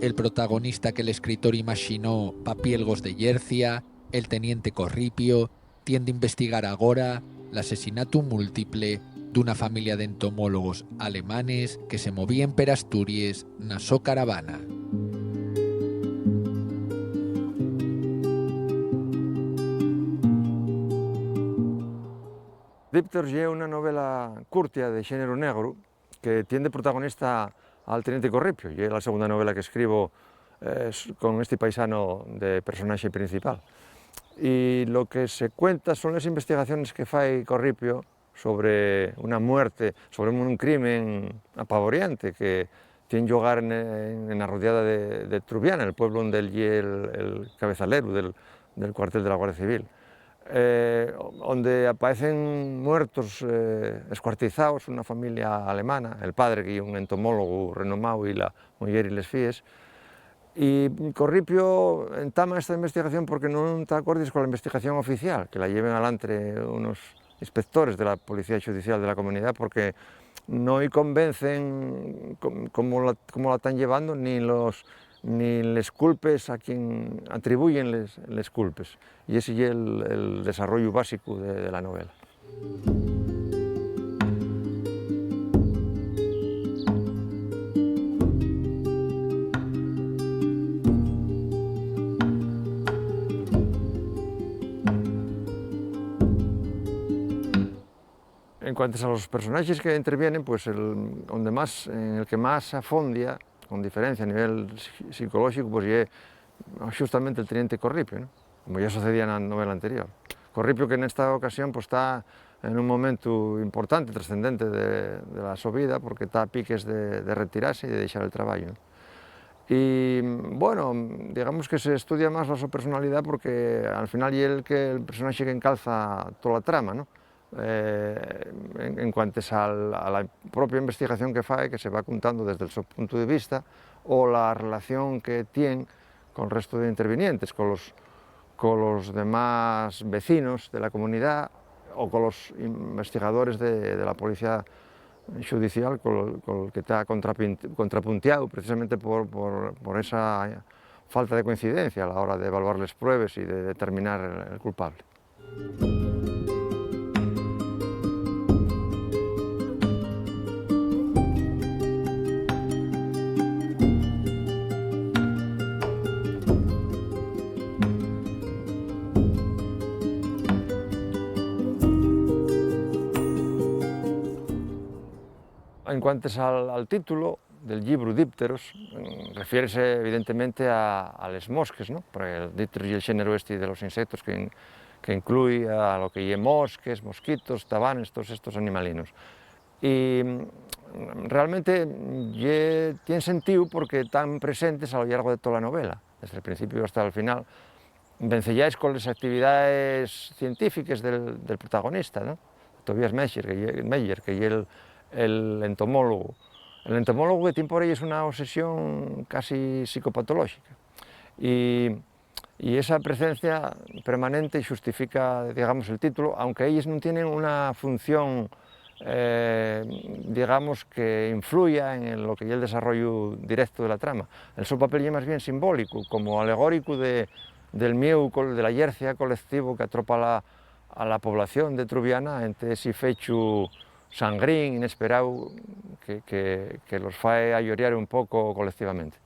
El protagonista que el escritor imaginó, Papielgos de Yercia, el teniente Corripio, tiende a investigar agora l'asesinato múltiple d'una familia d'entomólogos alemanes que se movían per Asturias na so caravana. Dípteros é unha novela curtia de xénero negro que tiene protagonista al teniente Corripio, y es la segunda novela que escribo con este paisano de personaje principal. Y lo que se cuenta son las investigaciones que fai Corripio sobre una muerte, sobre un crimen apavorriante que tiene lugar en la rodeada de Trubiana, el pueblo donde él es el cabezalero del cuartel de la Guardia Civil. Donde aparecen muertos escuartizados, una familia alemana, el padre que es un entomólogo renomado y la mujer y les fíes. Y Corripio entama esta investigación porque no está acorde con la investigación oficial, que la lleven adelante unos inspectores de la Policía Judicial de la comunidad, porque no y convencen cómo la están llevando ni les culpes a quien atribuyen les culpes. Y ese es el desarrollo básico de la novela. En cuanto a los personajes que intervienen, pues en el que más afondia, con diferencia a nivel psicológico, pues es justamente el teniente Corripio, ¿no? Como ya sucedía en la novela anterior. Corripio, que en esta ocasión pues, está en un momento importante, trascendente de la su vida, porque está a piques de retirarse y de dejar el trabajo, ¿no? Y bueno, digamos que se estudia más su personalidad porque al final es el personaje que encalza toda la trama, ¿no? En cuanto a la propia investigación que fae, que se va contando desde su punto de vista, o la relación que tiene con el resto de intervinientes, con los demás vecinos de la comunidad o con los investigadores de la policía judicial, con el que está contrapunteado precisamente por esa falta de coincidencia a la hora de evaluar las pruebas y de determinar el culpable. En cuanto al título del libro Dípteros, refiérese evidentemente a las mosques, ¿no? Porque el dípteros es el género este de los insectos que incluye a lo que lleva mosques, mosquitos, tabanes, todos estos animalinos. Y realmente tiene sentido porque están presentes a lo largo de toda la novela, desde el principio hasta el final. Vencelláis con las actividades científicas del protagonista, ¿no? Tobias Meyer, que es el entomólogo. El entomólogo que tiene por ahí es una obsesión casi psicopatológica. Y esa presencia permanente justifica, digamos, el título, aunque ellos no tienen una función, digamos, que influya en lo que es el desarrollo directo de la trama. El su papel es más bien simbólico, como alegórico del miedo de la inercia colectivo que atropa a la población de Trubiana entre ese fecho sangrín, inesperado, que los fae a llorar un poco colectivamente.